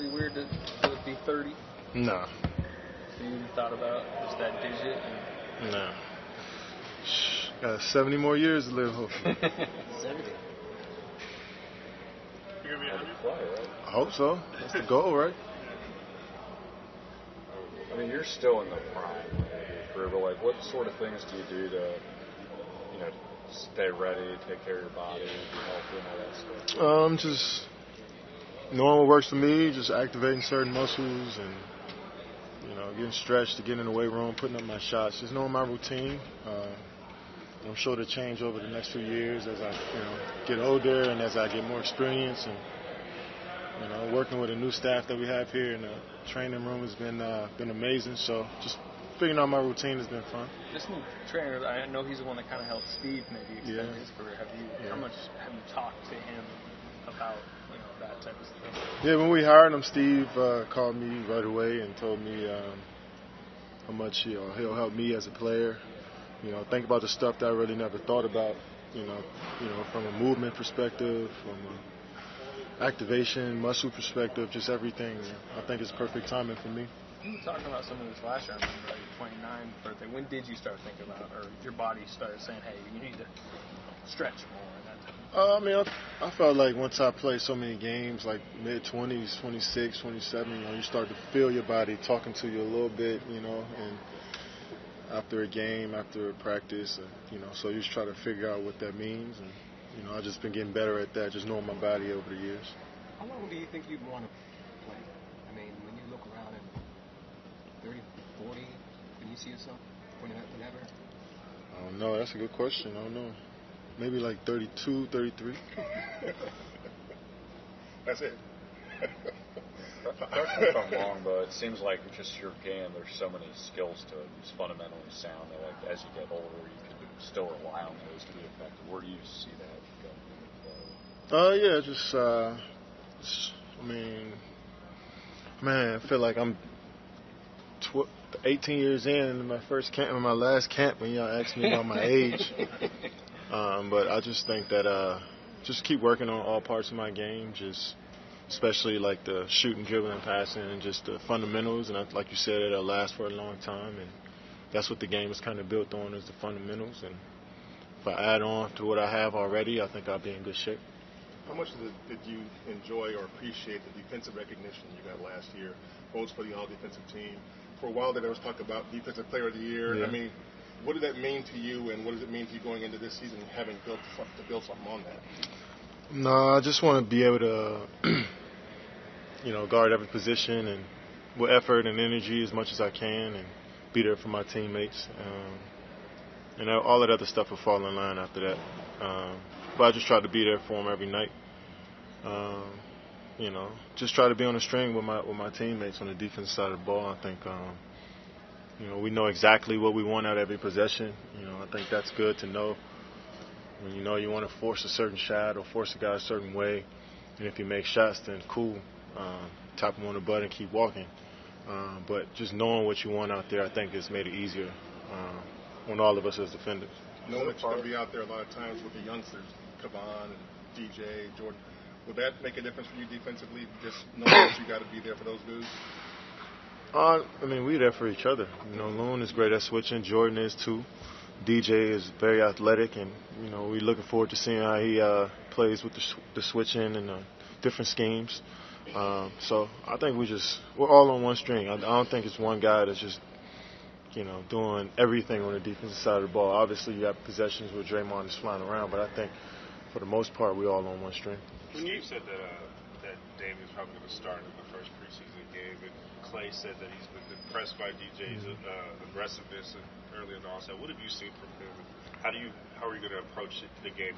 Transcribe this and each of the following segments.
be weird to be 30? No. So you thought about just that digit? No. Got 70 more years to live, hopefully. 70. You're going to be a fly, right? I hope so. That's the goal, right? I mean, you're still in the prime of your career, but like, what sort of things do you do to, stay ready, take care of your body, be healthy, and all that stuff? Just knowing what works for me, just activating certain muscles and, getting stretched to get in the weight room, putting up my shots, just knowing my routine. I'm sure to change over the next few years as I, get older and as I get more experience. And, working with a new staff that we have here in the training room has been amazing. So just figuring out my routine has been fun. This new trainer, I know he's the one that kind of helped Steve maybe extend his career. How much have you talked to him about that type of stuff? Yeah, when we hired him, Steve called me right away and told me how much he'll help me as a player. Think about the stuff that I really never thought about. From a movement perspective, from a activation, muscle perspective, just everything. I think it's perfect timing for me. You were talking about some of this last year. I remember your 29th birthday. When did you start thinking about, or your body started saying, hey, you need to stretch more and that type of I felt like once I played so many games, like mid-20s, 26, 27, you start to feel your body talking to you a little bit, and after a game, after a practice, so you just try to figure out what that means. And, I've just been getting better at that, just knowing my body over the years. How long do you think you'd want to play? I mean, when you look around and 30, 40, can you see yourself whenever? I don't know. That's a good question. I don't know. Maybe like 32, 33. That's it. Correct me if I'm wrong, but it seems like just your game, there's so many skills to it. It's fundamentally sound that, like, as you get older, you can still rely on those to be effective. Where do you see that going? Man, I feel like I'm 18 years in my first camp, in my last camp, when y'all asked me about my age. But I just think that just keep working on all parts of my game, especially like the shooting, dribbling, passing, and just the fundamentals. And like you said, it'll last for a long time. And that's what the game is kind of built on, is the fundamentals. And if I add on to what I have already, I think I'll be in good shape. How much did you enjoy or appreciate the defensive recognition you got last year, both for the all-defensive team? For a while there was talk about Defensive Player of the Year. Yeah. I mean, what did that mean to you, and what does it mean to you going into this season, having built something on that? No, I just want to be able to, guard every position and with effort and energy as much as I can, and be there for my teammates. And all that other stuff will fall in line after that. But I just try to be there for them every night. Just try to be on the string with my teammates on the defensive side of the ball. I think, we know exactly what we want out of every possession. I think that's good to know. When you want to force a certain shot or force a guy a certain way, and if you make shots, then cool, tap him on the butt and keep walking. But just knowing what you want out there, I think has made it easier on all of us as defenders. Knowing that you're going to be out there a lot of times with the youngsters, Kavan and DJ, Jordan, would that make a difference for you defensively, just knowing that you got to be there for those dudes? We're there for each other. Loon is great at switching. Jordan is too. DJ is very athletic, and we're looking forward to seeing how he plays with the switching and different schemes. So I think we're all on one string. I don't think it's one guy that's just doing everything on the defensive side of the ball. Obviously, you have possessions where Draymond is flying around, but I think for the most part, we're all on one string. When you said that Damian's probably going to start in the first preseason game, and Clay said that he's been impressed by DJ's aggressiveness early in the onset. What have you seen from him? How are you going to approach the game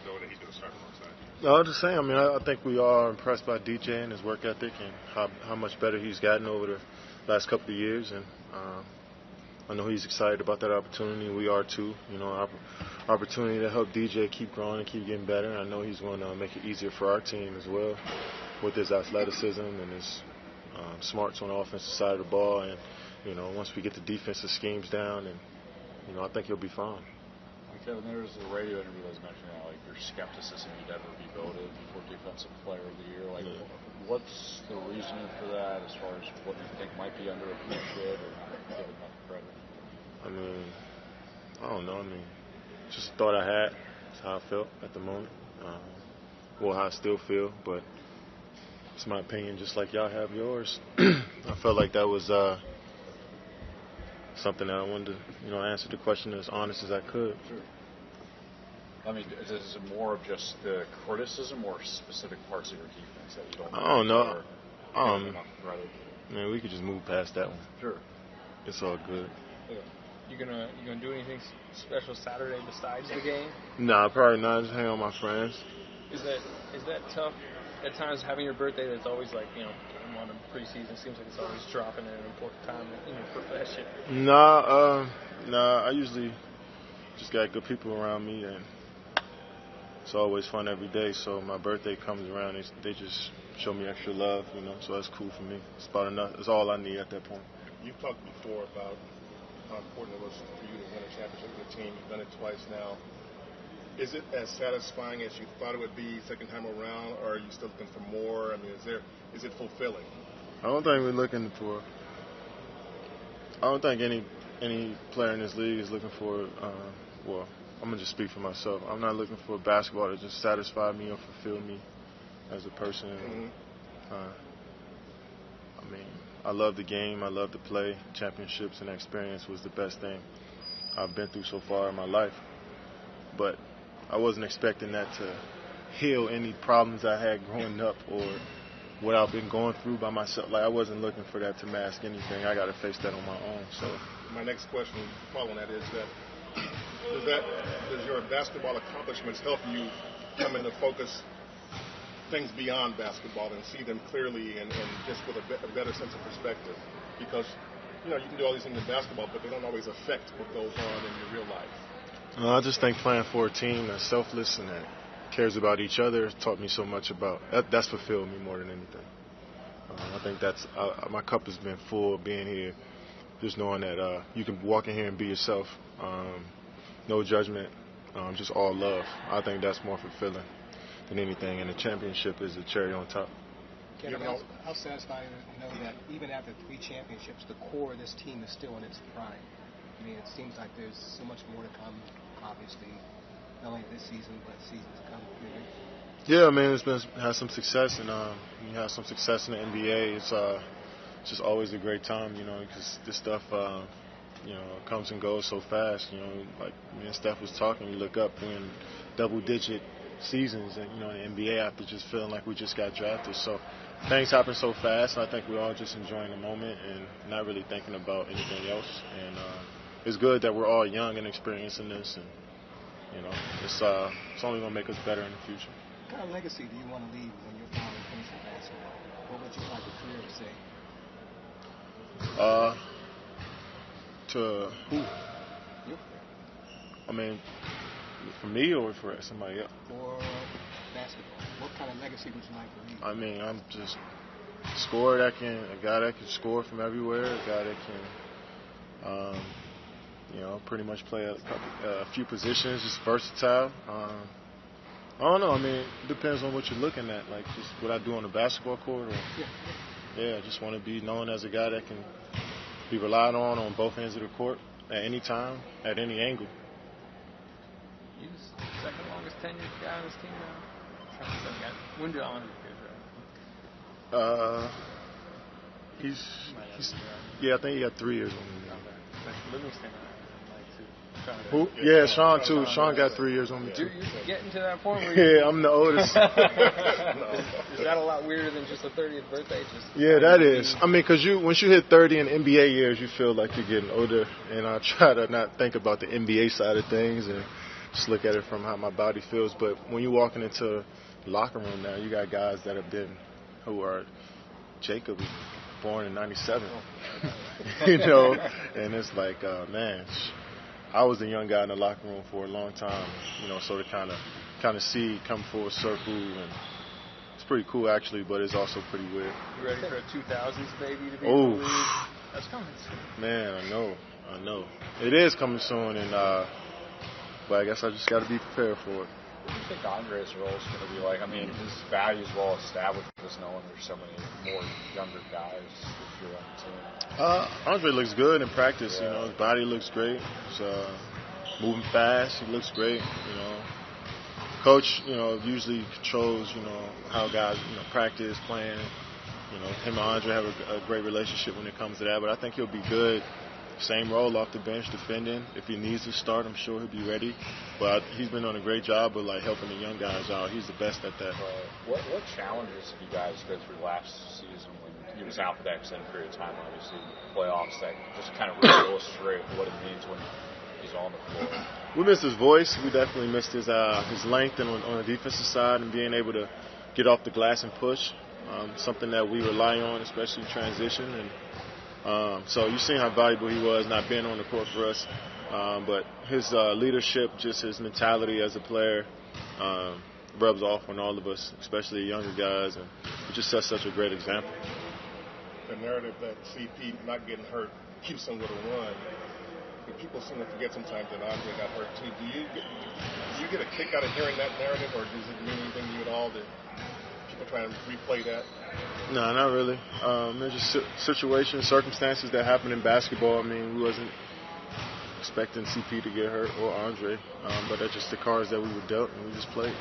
knowing that he's going to start alongside you? No, I'm just saying. I think we are impressed by DJ and his work ethic and how much better he's gotten over the last couple of years, and I know he's excited about that opportunity. We are too. Opportunity to help DJ keep growing and keep getting better. I know he's going to make it easier for our team as well with his athleticism and his smarts on the offensive side of the ball. And once we get the defensive schemes down, and I think he'll be fine. Kevin, there was a radio interview that was mentioning that, like, your skepticism you'd ever be voted for Defensive Player of the Year. Like, what's the reasoning for that as far as what you think might be underappreciated or not given enough credit? I mean, I don't know. I mean, just thought I had. That's how I felt at the moment. Well, how I still feel, but it's my opinion just like y'all have yours. I felt like that was something that I wanted to, answer the question as honest as I could. Sure. I mean, is it more of just the criticism or specific parts of your defense that you don't? I don't know. Enough credit? Man, we could just move past that one. Sure. It's all good. Yeah. You gonna do anything special Saturday besides the game? Nah, probably not. Just hang out with my friends. Is that tough at times, having your birthday that's always like, game one of preseason seems like it's always dropping at an important time in your profession? Nah, I usually just got good people around me, and it's always fun every day. So my birthday comes around, they just show me extra love, so that's cool for me. It's about enough. It's all I need at that point. You've talked before about how important it was for you to win a championship with the team. You've done it twice now. Is it as satisfying as you thought it would be second time around, or are you still looking for more? I mean, is it fulfilling? I don't think we're looking for. I don't think any player in this league is looking for. Well, I'm gonna just speak for myself. I'm not looking for basketball to just satisfy me or fulfill me as a person. Mm-hmm. I mean, I love the game. I love to play. Championships and experience was the best thing I've been through so far in my life. But I wasn't expecting that to heal any problems I had growing up or what I've been going through by myself. Like, I wasn't looking for that to mask anything. I got to face that on my own. So my next question following that is does your basketball accomplishments help you come into focus things beyond basketball and see them clearly and just with a better sense of perspective? Because you can do all these things in basketball, but they don't always affect what goes on in your real life. I just think playing for a team that's selfless and that cares about each other taught me so much about that's fulfilled me more than anything. I think that's my cup has been full being here, just knowing that you can walk in here and be yourself, no judgment, just all love. I think that's more fulfilling than anything, and the championship is the cherry on top. Kevin, how satisfying to know that even after 3 championships, the core of this team is still in its prime. I mean, it seems like there's so much more to come, obviously, not only this season, but seasons to come. Yeah, I mean, it's had some success, and you have some success in the NBA. It's just always a great time, because this stuff, comes and goes so fast. Like me and Steph was talking, you look up, we're in double-digit seasons, and in the NBA after just feeling like we just got drafted. So things happen so fast. I think we're all just enjoying the moment and not really thinking about anything else. And it's good that we're all young and experiencing this, and it's only going to make us better in the future. What kind of legacy do you want to leave when you're finally finished with basketball? What would you like your career to say? To who? You. I mean, for me or for somebody else? For basketball. What kind of legacy would you like to leave? I mean, I'm just a guy that can score from everywhere, a guy that can, pretty much play a few positions, just versatile. I don't know. I mean, it depends on what you're looking at. Like, just what I do on the basketball court. Or, I just want to be known as a guy that can be relied on both ends of the court at any time, at any angle. He's the second longest tenured guy on this team now. When did Andre get I think he got 3 years on me. Livingston. Who? Yeah, Sean too. Sean got 3 years on me too. You're getting to that point where yeah, I'm the oldest. Is that a lot weirder than just a 30th birthday? Yeah, that is. I mean, because once you hit 30 in NBA years, you feel like you're getting older. And I try to not think about the NBA side of things and just look at it from how my body feels. But when you're walking into the locker room now, you got guys that have been, who are, Jacob was born in 97. And it's like, man, I was a young guy in the locker room for a long time, so to kind of see come full circle, and it's pretty cool actually, but it's also pretty weird. You ready for a 2000s baby to be in the league? That's coming soon. Man, I know. It is coming soon, and but I guess I just got to be prepared for it. What do you think Andre's role is going to be like? I mean, his value is well established, just knowing there's so many more younger guys if you're on the team. Andre looks good in practice. You know, his body looks great. He's moving fast. He looks great. You know, coach, you know, usually controls, you know, how guys, you know, practice, playing. You know, him and Andre have a great relationship when it comes to that. But I think he'll be good. Same role off the bench, defending. If he needs to start, I'm sure he'll be ready. But he's been doing a great job of like helping the young guys out. He's the best at that. What challenges did you guys go through last season when he was out for that extended period of time? Obviously, playoffs that just kind of really illustrate what it means when he's on the floor. We missed his voice. We definitely missed his length and on the defensive side and being able to get off the glass and push. Something that we rely on, especially in transition. And so you've seen how valuable he was not being on the court for us. But his leadership, just his mentality as a player, rubs off on all of us, especially younger guys. And he just sets such a great example. The narrative that CP not getting hurt keeps him with a run. But people seem to forget sometimes that Andre got hurt too. Do you get a kick out of hearing that narrative, or does it mean anything to you at all that people try to replay that? No, not really. There's just situations, circumstances that happen in basketball. I mean, we wasn't expecting CP to get hurt or Andre, but that's just the cards that we were dealt, and we just played.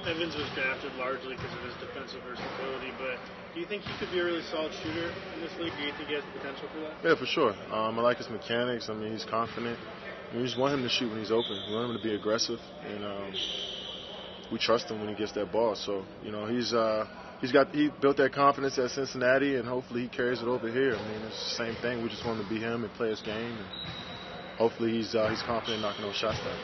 Evans was drafted largely because of his defensive versatility, but do you think he could be a really solid shooter in this league? Do you think he has the potential for that? Yeah, for sure. I like his mechanics. I mean, he's confident. We just want him to shoot when he's open. We want him to be aggressive, and we trust him when he gets that ball. So, you know, he built that confidence at Cincinnati, and hopefully he carries it over here. I mean, it's the same thing. We just want him to be him and play his game, and hopefully he's confident knocking those shots down.